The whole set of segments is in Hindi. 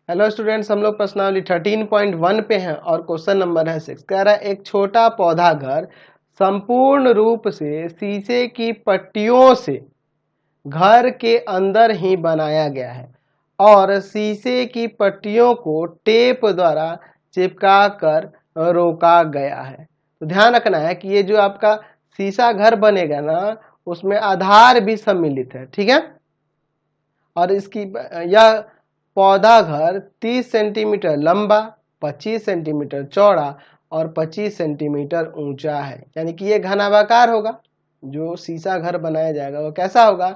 हेलो स्टूडेंट्स, हम लोग प्रश्नावली 13.1 पे हैं और क्वेश्चन नंबर है 6। कह रहा है एक छोटा पौधा घर संपूर्ण रूप से शीशे की पट्टियों से घर के अंदर ही बनाया गया है और शीशे की पट्टियों को टेप द्वारा चिपका कर रोका गया है। तो ध्यान रखना है कि ये जो आपका शीशा घर बनेगा ना, उसमें आधार भी सम्मिलित है, ठीक है। और इसकी यह पौधा घर 30 सेंटीमीटर लंबा, 25 सेंटीमीटर चौड़ा और 25 सेंटीमीटर ऊंचा है। यानी कि ये घनाभाकार होगा। जो शीशा घर बनाया जाएगा वो कैसा होगा?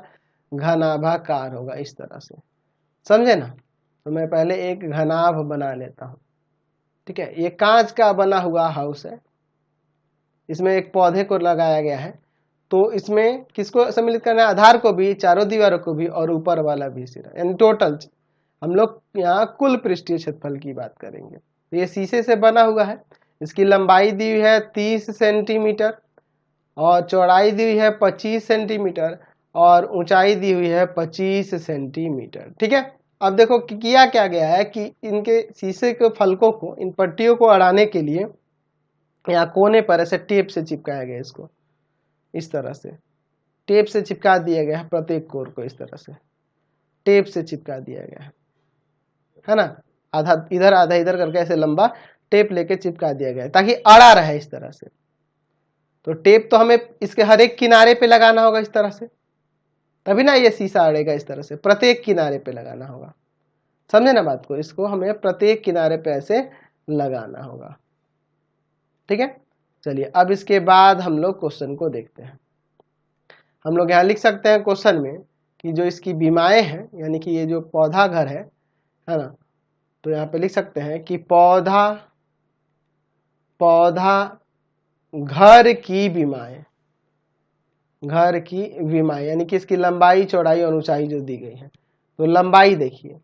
घनाभाकार होगा, इस तरह से, समझे ना। तो मैं पहले एक घनाभ बना लेता हूँ, ठीक है। ये कांच का बना हुआ हाउस है, इसमें एक पौधे को लगाया गया है। तो इसमें किसको सम्मिलित करना है? आधार को भी, चारों दीवारों को भी और ऊपर वाला भी सिरा, यानी टोटल। हम लोग यहाँ कुल पृष्ठीय क्षेत्रफल की बात करेंगे। तो ये शीशे से बना हुआ है। इसकी लंबाई दी हुई है 30 सेंटीमीटर और चौड़ाई दी हुई है 25 सेंटीमीटर और ऊंचाई दी हुई है 25 सेंटीमीटर, ठीक है। अब देखो किया क्या गया है कि इनके शीशे के फलकों को, इन पट्टियों को अड़ाने के लिए यहाँ कोने पर ऐसे टेप से चिपकाया गया। इसको इस तरह से टेप से चिपका दिया गया है। प्रत्येक कोर को इस तरह से टेप से चिपका दिया गया है ना। आधा इधर करके ऐसे लंबा टेप लेके चिपका दिया गया है ताकि अड़ा रहे इस तरह से। तो टेप तो हमें इसके हर एक किनारे पे लगाना होगा इस तरह से, तभी ना ये शीशा अड़ेगा। इस तरह से प्रत्येक किनारे पे लगाना होगा, समझे ना बात को। इसको हमें प्रत्येक किनारे पे ऐसे लगाना होगा, ठीक है। चलिए अब इसके बाद हम लोग क्वेश्चन को देखते हैं। हम लोग यहाँ लिख सकते हैं क्वेश्चन में कि जो इसकी बीमाएं हैं, यानी कि ये जो पौधा घर है ना, तो यहाँ पे लिख सकते हैं कि पौधा घर की बीमाएं, यानी कि इसकी लंबाई, चौड़ाई और ऊंचाई जो दी गई है। तो लंबाई देखिए,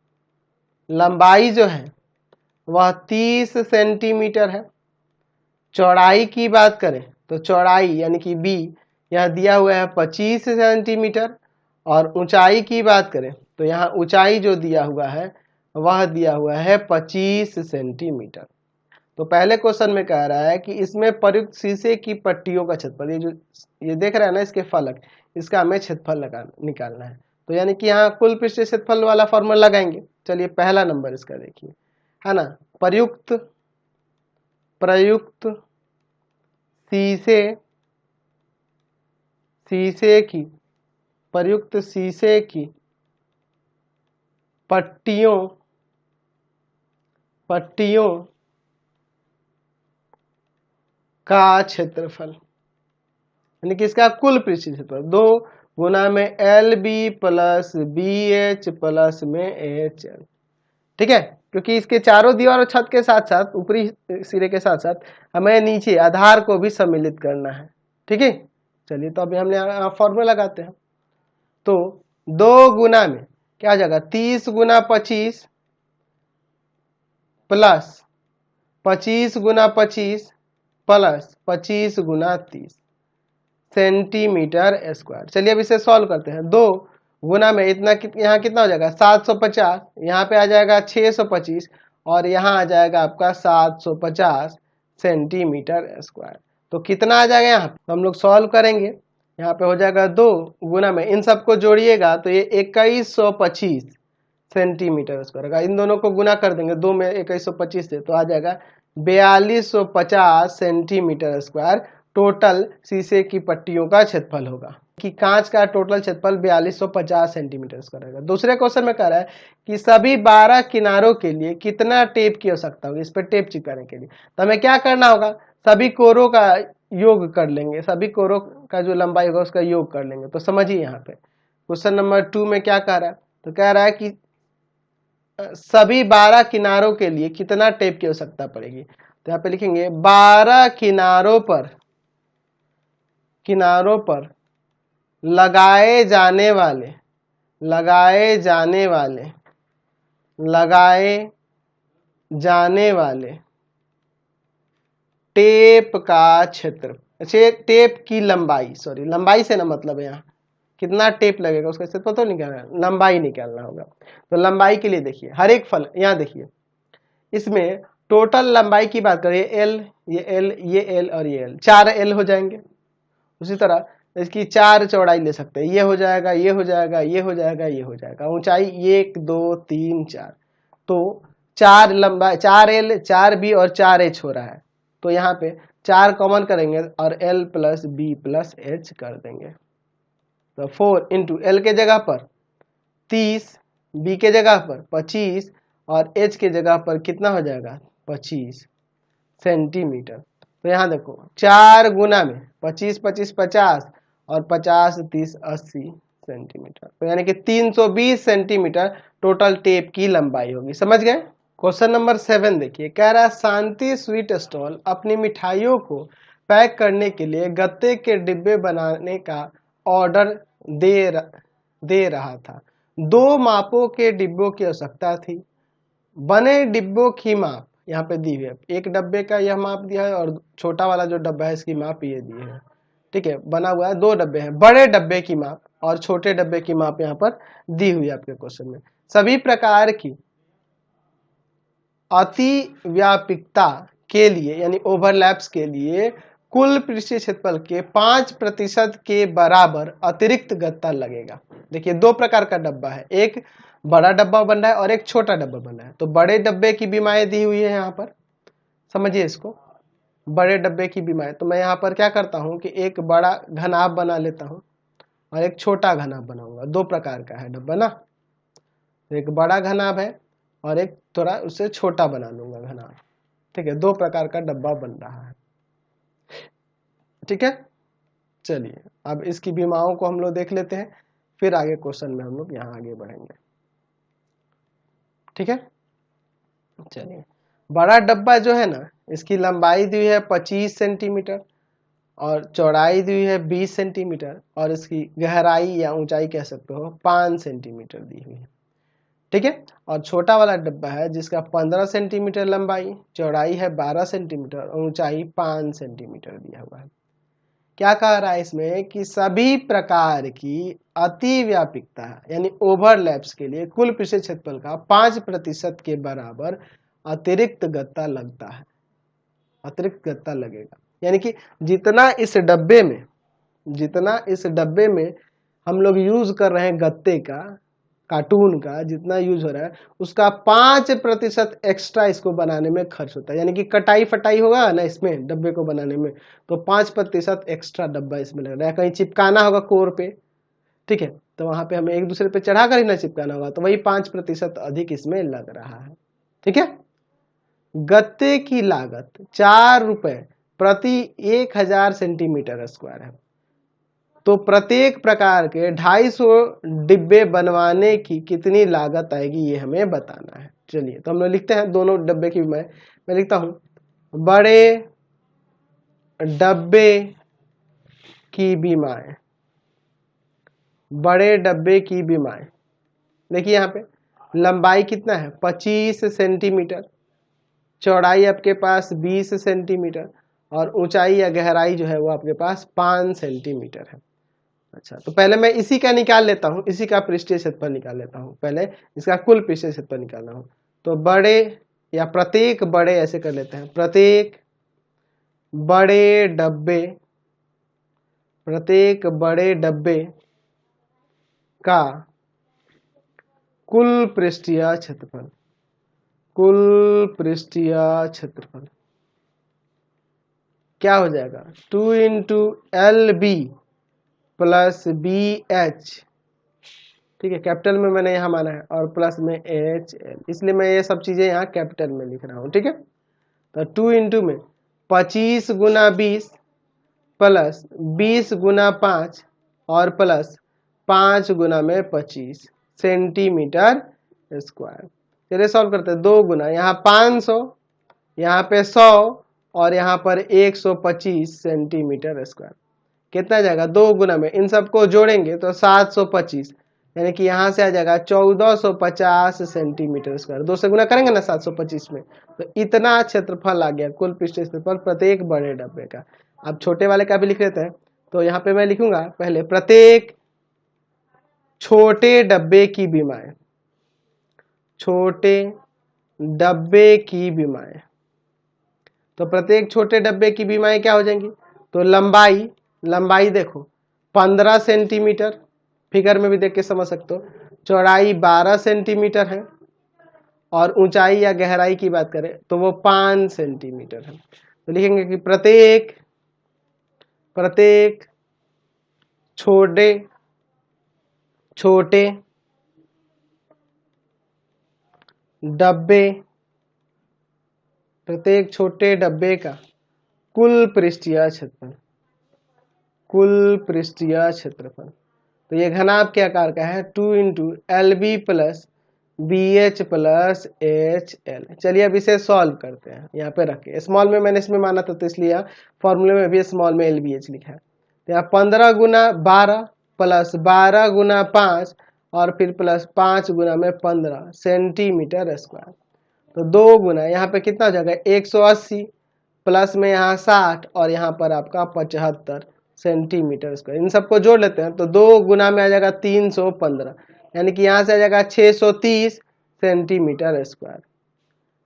लंबाई जो है वह 30 सेंटीमीटर है। चौड़ाई की बात करें तो चौड़ाई यानी कि बी यहाँ दिया हुआ है 25 सेंटीमीटर और ऊंचाई की बात करें तो यहाँ ऊंचाई जो दिया हुआ है वह दिया हुआ है 25 सेंटीमीटर। तो पहले क्वेश्चन में कह रहा है कि इसमें प्रयुक्त शीशे की पट्टियों का क्षेत्रफल, ये जो ये देख रहा है ना इसके फलक, इसका हमें क्षेत्रफल निकालना है। तो यानी कि यहाँ कुल पृष्ठीय क्षेत्रफल वाला फॉर्मूला लगाएंगे। चलिए पहला नंबर इसका देखिए, है ना। प्रयुक्त शीशे की पट्टियों का क्षेत्रफल, यानी कि इसका कुल पृष्ठीय क्षेत्रफल 2 गुना में LB प्लस BH प्लस में HL, ठीक है। क्योंकि इसके चारों दीवार और छत के साथ साथ, ऊपरी सिरे के साथ साथ हमें नीचे आधार को भी सम्मिलित करना है, ठीक है। चलिए तो अभी हमने यहाँ फॉर्मूला लगाते हैं। तो 2 गुना में क्या आ जाएगा? 30 गुना 25 प्लस 25 गुना 25 प्लस 25 गुना 30 सेंटीमीटर स्क्वायर। चलिए अब इसे सॉल्व करते हैं। 2 गुना में इतना यहाँ कितना हो जाएगा? 750, यहाँ पे आ जाएगा 625 और यहाँ आ जाएगा आपका 750 सेंटीमीटर स्क्वायर। तो कितना आ जाएगा यहाँ? तो हम लोग सॉल्व करेंगे। यहाँ पे हो जाएगा 2 गुना में, इन सबको जोड़िएगा तो ये 2125 सेंटीमीटर स्क्वायर। अगर इन दोनों को गुना कर देंगे, 2 में 2125 से, तो आ जाएगा 4250 सेंटीमीटर स्क्वायर टोटल शीशे की पट्टियों का क्षेत्रफल होगा। कि कांच का टोटल क्षेत्रफल 4250 सेंटीमीटर स्क्वायर रहेगा। दूसरे क्वेश्चन में कह रहा है कि सभी 12 किनारों के लिए कितना टेप की आवश्यकता होगी इस पर टेप चिपकाने के लिए। तो हमें क्या करना होगा? सभी कोरों का योग कर लेंगे, सभी कोरों का जो लंबाई होगा उसका योग कर लेंगे। तो समझिए यहाँ पे क्वेश्चन नंबर 2 में क्या कह रहा है। तो कह रहा है कि सभी 12 किनारों के लिए कितना टेप की आवश्यकता पड़ेगी। तो यहाँ पे लिखेंगे 12 किनारों पर लगाए जाने वाले टेप का क्षेत्र, टेप की लंबाई, लंबाई से ना मतलब है यहाँ कितना टेप लगेगा उसका क्षेत्रफल तो निकालना, लंबाई निकालना होगा। तो लंबाई के लिए देखिए हर एक फल, यहाँ देखिए इसमें टोटल लंबाई की बात करें, एल, ये एल, ये एल और ये एल, 4 एल हो जाएंगे। उसी तरह इसकी 4 चौड़ाई ले सकते हैं, ये हो जाएगा, ये हो जाएगा, ये हो जाएगा, ये हो जाएगा। ऊंचाई 1 2 3 4, तो 4 लंबाई, 4 एल, 4 बी और 4 एच हो रहा है। तो यहाँ पे 4 कॉमन करेंगे और L plus B plus H कर देंगे। तो 4 इंटू एल के जगह पर 30, बी के जगह पर 25 और एच के जगह पर कितना हो जाएगा 25 सेंटीमीटर। तो यहाँ देखो 4 गुना में 25 25 50 और 50 30 80 सेंटीमीटर, तो यानी कि 320 सेंटीमीटर टोटल टेप की लंबाई होगी। समझ गए। क्वेश्चन नंबर 7 देखिए, कह रहा है शांति स्वीट स्टॉल अपनी मिठाइयों को पैक करने के लिए गत्ते के डिब्बे बनाने का ऑर्डर दे रहा था। 2 मापों के डिब्बों की आवश्यकता थी। बने डिब्बों की माप यहाँ पे दी हुई है, एक डब्बे का यह माप दिया है और छोटा वाला जो डब्बा है इसकी माप ये दी है। ठीक है, बना हुआ है 2 डब्बे हैं, बड़े डब्बे की माप और छोटे डब्बे की माप यहाँ पर दी हुई है आपके क्वेश्चन में। सभी प्रकार की अति व्यापकता के लिए यानी ओवरलैप्स के लिए कुल पृष्ठीय क्षेत्रफल के 5% के बराबर अतिरिक्त गत्ता लगेगा। देखिए 2 प्रकार का डब्बा है, एक बड़ा डब्बा बन रहा है और एक छोटा डब्बा बन रहा है। तो बड़े डब्बे की बीमाएं दी हुई है यहाँ पर, समझिए इसको, बड़े डब्बे की बीमाएं। तो मैं यहाँ पर क्या करता हूँ कि एक बड़ा घनाभ बना लेता हूँ और एक छोटा घनाभ बनाऊंगा। 2 प्रकार का है डब्बा ना, एक बड़ा घनाभ है और एक थोड़ा उससे छोटा बना लूंगा घनाभ। ठीक है, 2 प्रकार का डब्बा बन रहा है। ठीक है, चलिए अब इसकी बीमाओं को हम लोग देख लेते हैं, फिर आगे क्वेश्चन में हम लोग यहाँ आगे बढ़ेंगे। ठीक है, चलिए बड़ा डब्बा जो है ना, इसकी लंबाई दी हुई है 25 सेंटीमीटर और चौड़ाई दी हुई है 20 सेंटीमीटर और इसकी गहराई या ऊंचाई कह सकते हो 5 सेंटीमीटर दी हुई है। ठीक है, और छोटा वाला डब्बा है जिसका 15 सेंटीमीटर लंबाई, चौड़ाई है 12 सेंटीमीटर और ऊंचाई 5 सेंटीमीटर दिया हुआ है। क्या कह रहा है इसमें कि सभी प्रकार की अति व्यापकता यानी ओवरलैप्स के लिए कुल पृष्ठीय क्षेत्रफल का 5% के बराबर अतिरिक्त गत्ता लगता है, अतिरिक्त गत्ता लगेगा। यानी कि जितना इस डब्बे में हम लोग यूज कर रहे हैं गत्ते का, कार्टून का जितना यूज हो रहा है उसका 5% एक्स्ट्रा इसको बनाने में खर्च होता है। यानी कि कटाई फटाई होगा ना इसमें डब्बे को बनाने में, तो 5% एक्स्ट्रा डब्बा इसमें लग रहा है। कहीं चिपकाना होगा कोर पे, ठीक है, तो वहां पे हमें एक दूसरे पे चढ़ा कर ही ना चिपकाना होगा, तो वही 5% अधिक इसमें लग रहा है। ठीक है, गत्ते की लागत 4 रुपए प्रति 1000 सेंटीमीटर स्क्वायर है। तो प्रत्येक प्रकार के 250 डिब्बे बनवाने की कितनी लागत आएगी ये हमें बताना है। चलिए तो हम लोग लिखते हैं दोनों डब्बे की मैं लिखता हूं बड़े डब्बे की बीमाएं, बड़े डब्बे की बीमाएं। देखिए यहाँ पे लंबाई कितना है 25 सेंटीमीटर, चौड़ाई आपके पास 20 सेंटीमीटर और ऊंचाई या गहराई जो है वो आपके पास 5 सेंटीमीटर है। अच्छा, तो पहले मैं इसी का निकाल लेता हूँ, इसी का पृष्ठीय क्षेत्रफल निकाल लेता हूँ। पहले इसका कुल पृष्ठीय क्षेत्रफल निकालना हो तो बड़े या प्रत्येक बड़े ऐसे कर लेते हैं, प्रत्येक बड़े डब्बे का कुल पृष्ठीय क्षेत्रफल क्या हो जाएगा 2 इंटू LB प्लस BH। ठीक है, कैपिटल में मैंने यहाँ माना है और प्लस में HL, इसलिए मैं ये सब चीजें यहाँ कैपिटल में लिख रहा हूँ। ठीक है, तो 2 इंटू में 25 गुना 20 प्लस 20 गुना 5 और प्लस 5 गुना में 25 सेंटीमीटर स्क्वायर। चलिए सॉल्व करते हैं, 2 गुना यहाँ 500, यहाँ पे 100 और यहाँ पर 125 सेंटीमीटर स्क्वायर। कितना जाएगा 2 गुना में, इन सबको जोड़ेंगे तो 725, यानी कि यहाँ से आ जाएगा 1450 सेंटीमीटर स्क्वायर। 2 से गुना करेंगे ना 725 में, तो इतना क्षेत्रफल आ गया कुल पृष्ठीय क्षेत्रफल प्रत्येक बड़े डब्बे का। अब छोटे वाले का भी लिख लेते हैं, तो यहाँ पे मैं लिखूंगा पहले प्रत्येक छोटे डब्बे की विमाएं, छोटे डब्बे की विमाएं। तो प्रत्येक छोटे डब्बे की विमाएं क्या हो जाएंगी? तो लंबाई, लंबाई देखो 15 सेंटीमीटर, फिगर में भी देख के समझ सकते हो। चौड़ाई 12 सेंटीमीटर है और ऊंचाई या गहराई की बात करें तो वो 5 सेंटीमीटर है। तो लिखेंगे कि प्रत्येक छोटे छोटे डब्बे, प्रत्येक छोटे डब्बे का कुल पृष्ठीय क्षेत्रफल, कुल पृष्ठीय क्षेत्रफल। तो ये घनाभ के आकार का है 2 into L B plus B H plus H L. चलिए अब इसे सॉल्व करते हैं। यहाँ पे रखे स्मॉल में, मैंने इसमें माना था तो इसलिए यहाँ फॉर्मूले में भी स्मॉल में एल बी एच लिखा है। तो यहाँ 15 गुना 12 प्लस 12 गुना 5 और फिर प्लस 5 गुना में 15 सेंटीमीटर स्क्वायर। तो 2 गुना यहाँ पे कितना हो जाएगा 180 प्लस में यहाँ 60 और यहाँ पर आपका 75 सेंटीमीटर स्क्वायर। इन सबको जोड़ लेते हैं तो 2 गुना में आ जाएगा 315, यानी कि यहाँ से आ जाएगा 630 सेंटीमीटर स्क्वायर।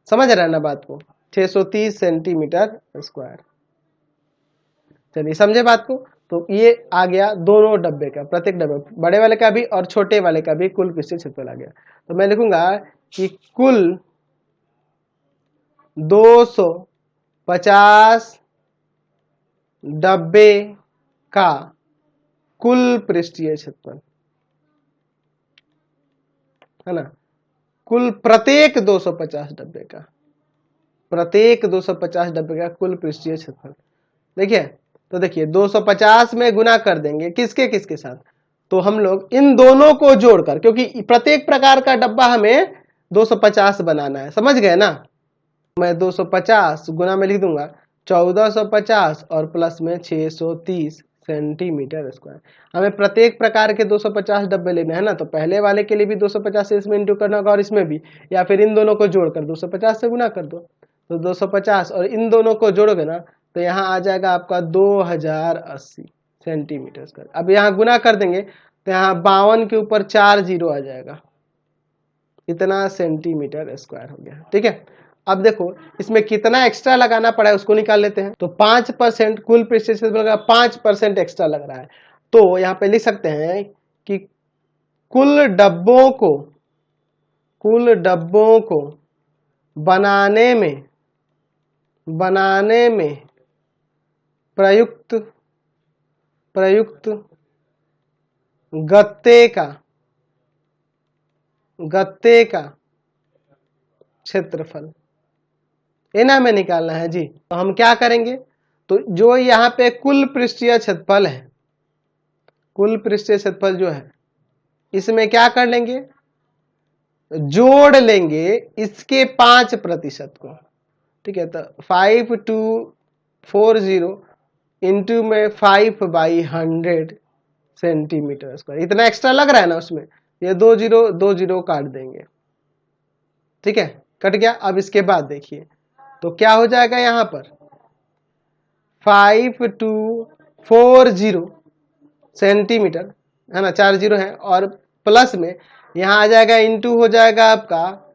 समझ रहे हैं ना बात को? 630 सेंटीमीटर स्क्वायर। चलिए समझे बात को? तो ये आ गया दोनों डब्बे का, प्रत्येक डब्बे बड़े वाले का भी और छोटे वाले का भी कुल पृष्ठीय क्षेत्रफल आ गया। तो मैं लिखूंगा कि कुल 250 डब्बे का कुल पृष्ठीय क्षेत्रफल है ना, कुल प्रत्येक 250 डब्बे का, प्रत्येक 250 डब्बे का कुल पृष्ठीय क्षेत्रफल। देखिए तो देखिए 250 में गुना कर देंगे किसके किसके साथ? तो हम लोग इन दोनों को जोड़कर, क्योंकि प्रत्येक प्रकार का डब्बा हमें 250 बनाना है, समझ गए ना? मैं 250 गुना में लिख दूंगा 1450 और प्लस में 630 सेंटीमीटर स्क्वायर। हमें प्रत्येक प्रकार के 250 डब्बे लेने हैं ना, तो पहले वाले के लिए भी 250 से इसमें इंटू करना होगा और इसमें भी, या फिर इन दोनों को जोड़कर 250 से गुना कर दो। तो 250 और इन दोनों को जोड़ोगे ना तो यहाँ आ जाएगा आपका 2080 सेंटीमीटर स्क्वायर। अब यहाँ गुना कर देंगे तो यहाँ 52 के ऊपर 4 जीरो आ जाएगा, इतना सेंटीमीटर स्क्वायर हो गया। ठीक है, अब देखो इसमें कितना एक्स्ट्रा लगाना पड़ा है उसको निकाल लेते हैं। तो 5% कुल पृष्ठीय क्षेत्रफल का 5% एक्स्ट्रा लग रहा है। तो यहाँ पे लिख सकते हैं कि कुल डब्बों को बनाने में प्रयुक्त गत्ते का क्षेत्रफल इन्हें हमें निकालना है जी। तो हम क्या करेंगे? तो जो यहाँ पे कुल पृष्ठीय क्षेत्रफल है, कुल पृष्ठीय क्षेत्रफल जो है इसमें क्या कर लेंगे? जोड़ लेंगे इसके 5% को। ठीक है, तो 5240 इंटू में 5/100 सेंटीमीटर स्क्वायर। इतना एक्स्ट्रा लग रहा है ना उसमें, ये 2 जीरो काट देंगे। ठीक है, कट गया। अब इसके बाद देखिए तो क्या हो जाएगा, यहाँ पर 5240 सेंटीमीटर है ना, 4 जीरो है और प्लस में यहाँ आ जाएगा इंटू हो जाएगा आपका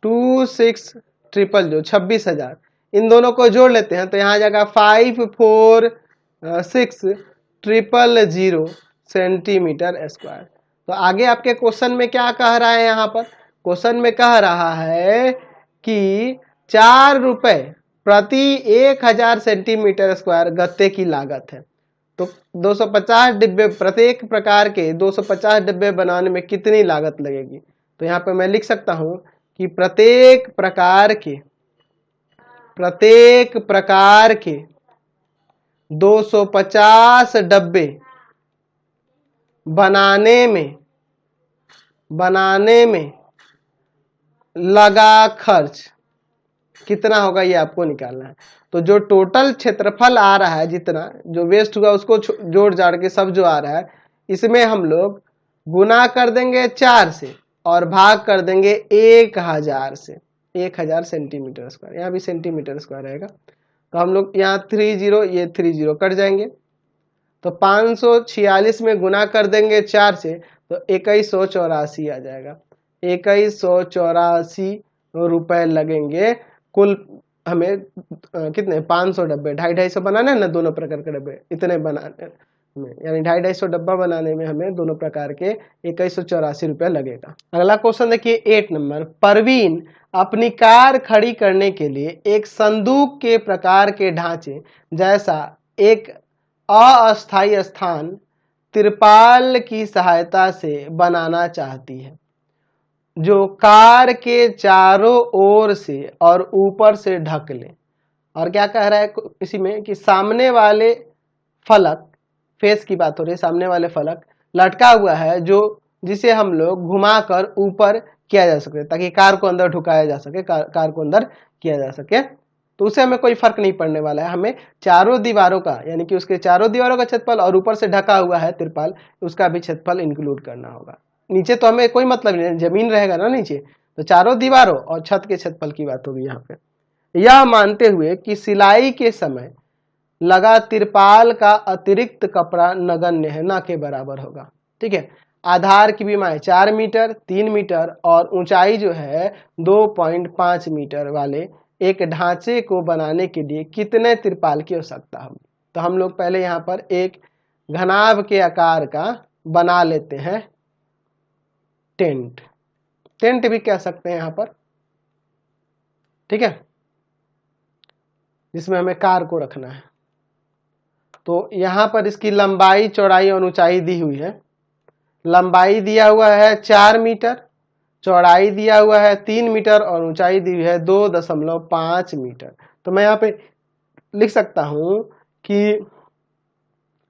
2600 26,000। इन दोनों को जोड़ लेते हैं तो यहाँ आ जाएगा 546,000 सेंटीमीटर स्क्वायर। तो आगे आपके क्वेश्चन में क्या कह रहा है? यहाँ पर क्वेश्चन में कह रहा है कि 4 रुपए प्रति 1000 सेंटीमीटर स्क्वायर गत्ते की लागत है। तो 250 डिब्बे, प्रत्येक प्रकार के 250 डिब्बे बनाने में कितनी लागत लगेगी? तो यहाँ पे मैं लिख सकता हूं कि प्रत्येक प्रकार के 250 डब्बे बनाने में लगा खर्च कितना होगा, ये आपको निकालना है। तो जो टोटल क्षेत्रफल आ रहा है, जितना जो वेस्ट हुआ उसको जोड़ जाड़ के सब जो आ रहा है, इसमें हम लोग गुना कर देंगे 4 से और भाग कर देंगे 1000 से, 1000 सेंटीमीटर स्क्वायर। यहाँ भी सेंटीमीटर स्क्वायर रहेगा। तो हम लोग यहाँ 3 जीरो, ये 3 जीरो कट जाएंगे। तो 546 में गुना कर देंगे 4 से, तो 2184 आ जाएगा। 2184 रुपए लगेंगे कुल हमें कितने 500 डब्बे 250 बनाने हैं ना दोनों प्रकार के डब्बे, इतने बनाने में यानी 250 डब्बा बनाने में हमें दोनों प्रकार के 2184 रुपए लगेगा। अगला क्वेश्चन देखिए 8 नंबर। परवीन अपनी कार खड़ी करने के लिए एक संदूक के प्रकार के ढांचे जैसा एक अस्थायी स्थान तिरपाल की सहायता से बनाना चाहती है जो कार के चारों ओर से और ऊपर से ढक ले। और क्या कह रहा है इसी में कि सामने वाले फलक, फेस की बात हो रही है, सामने वाले फलक लटका हुआ है जो जिसे हम लोग घुमाकर ऊपर किया जा सके ताकि कार को अंदर ढुकाया जा सके, कार को अंदर किया जा सके। तो उसे हमें कोई फर्क नहीं पड़ने वाला है, हमें चारों दीवारों का यानी कि उसके चारों दीवारों का क्षेत्रफल और ऊपर से ढका हुआ है तिरपाल, उसका भी क्षेत्रफल इंक्लूड करना होगा। नीचे तो हमें कोई मतलब नहीं, जमीन रहेगा ना नीचे, तो चारों दीवारों और छत के क्षेत्रफल की बात होगी यहाँ पे। यह मानते हुए कि सिलाई के समय लगा तिरपाल का अतिरिक्त कपड़ा नगण्य है, ना के बराबर होगा। ठीक है, आधार की विमाएं 4 मीटर, 3 मीटर और ऊंचाई जो है 2.5 मीटर वाले एक ढांचे को बनाने के लिए कितने तिरपाल की आवश्यकता होगी। तो हम लोग पहले यहाँ पर एक घनाभ के आकार का बना लेते हैं टेंट, टेंट भी कह सकते हैं यहाँ पर। ठीक है, जिसमें हमें कार को रखना है। तो यहाँ पर इसकी लंबाई, चौड़ाई और ऊंचाई दी हुई है। लंबाई दिया हुआ है 4 मीटर, चौड़ाई दिया हुआ है 3 मीटर और ऊंचाई दी हुई है 2.5 मीटर। तो मैं यहाँ पे लिख सकता हूँ कि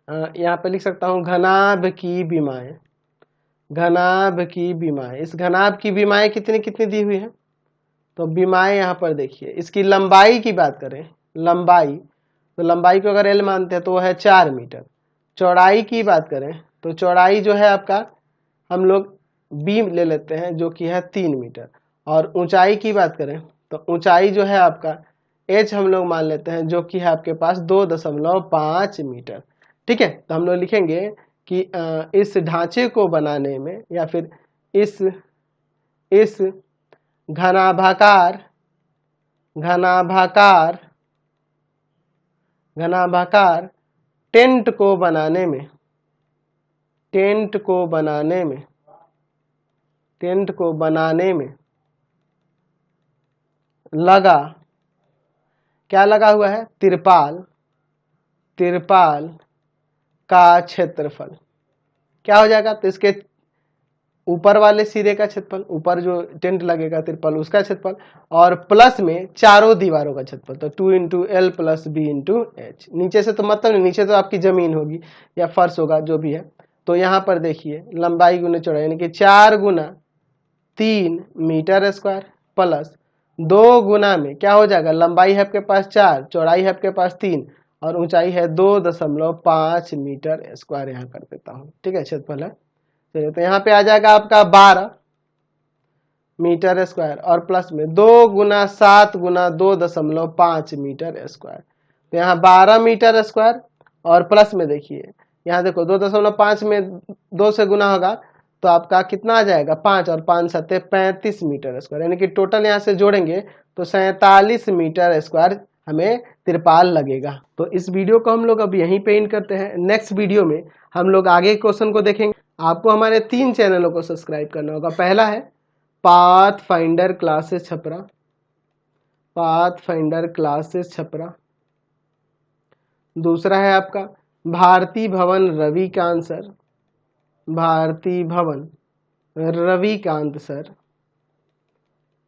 यहाँ पे लिख सकता हूँ घनाभ की विमाएं, घनाभ की विमाएं। इस घनाभ की विमाएं कितनी कितनी दी हुई है, तो विमाएं यहाँ पर देखिए। इसकी लंबाई की बात करें, लंबाई, तो लंबाई को अगर एल मानते हैं तो वो है 4 मीटर। चौड़ाई की बात करें तो चौड़ाई जो है आपका हम लोग बी ले लेते हैं जो कि है 3 मीटर। और ऊंचाई की बात करें तो ऊंचाई जो है आपका एच हम लोग मान लेते हैं जो कि है आपके पास 2.5 मीटर। ठीक है, तो हम लोग लिखेंगे कि इस ढांचे को बनाने में या फिर इस घनाभाकार टेंट को बनाने में लगा, क्या लगा हुआ है, तिरपाल का क्षेत्रफल क्या हो जाएगा, तो इसके ऊपर वाले सिरे का क्षेत्रफल, ऊपर जो टेंट लगेगा तिरपाल उसका क्षेत्रफल, और प्लस में चारों दीवारों का क्षेत्रफल, तो 2 × L + B × H। नीचे से तो मतलब नहीं, नीचे तो आपकी जमीन होगी या फर्श होगा जो भी है। तो यहाँ पर देखिए लंबाई गुना चौड़ाई यानी कि 4 × 3 मीटर स्क्वायर प्लस 2 गुना में क्या हो जाएगा, लंबाई है आपके पास 4, चौड़ाई है आपके पास 3 और ऊंचाई है 2.5 मीटर स्क्वायर यहाँ कर देता हूँ। ठीक है, क्षेत्रफल है। तो यहाँ पे आ जाएगा आपका 12 मीटर स्क्वायर और प्लस में 2 × 7 × 2.5 मीटर स्क्वायर। तो यहाँ 12 मीटर स्क्वायर और प्लस में देखिए यहाँ देखो 2.5 में 2 से गुना होगा तो आपका कितना आ जाएगा 5 और 5 7 35 मीटर स्क्वायर, यानी कि टोटल यहाँ से जोड़ेंगे तो 47 मीटर स्क्वायर हमें तिरपाल लगेगा। तो इस वीडियो को हम लोग अब यहीं पे एंड करते हैं। नेक्स्ट वीडियो में हम लोग आगे क्वेश्चन को देखेंगे। आपको हमारे 3 चैनलों को सब्सक्राइब करना होगा। पहला है path finder classes Chhapra, pathfinder classes Chhapra. दूसरा है आपका भारती भवन रविकांत सर, भारती भवन रविकांत सर,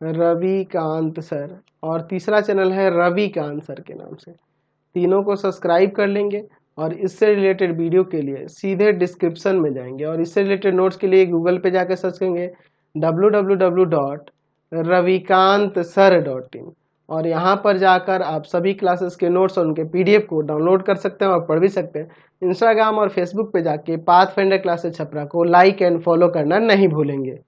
रविकांत सर। और तीसरा चैनल है रविकांत सर के नाम से। तीनों को सब्सक्राइब कर लेंगे और इससे रिलेटेड वीडियो के लिए सीधे डिस्क्रिप्शन में जाएंगे और इससे रिलेटेड नोट्स के लिए गूगल पे जाकर सर्च करेंगे www.ravikantsir.in और यहाँ पर जाकर आप सभी क्लासेस के नोट्स और उनके पीडीएफ को डाउनलोड कर सकते हैं और पढ़ भी सकते हैं। इंस्टाग्राम और फेसबुक पे जाके पाथफाइंडर क्लासेस छपरा को लाइक एंड फॉलो करना नहीं भूलेंगे।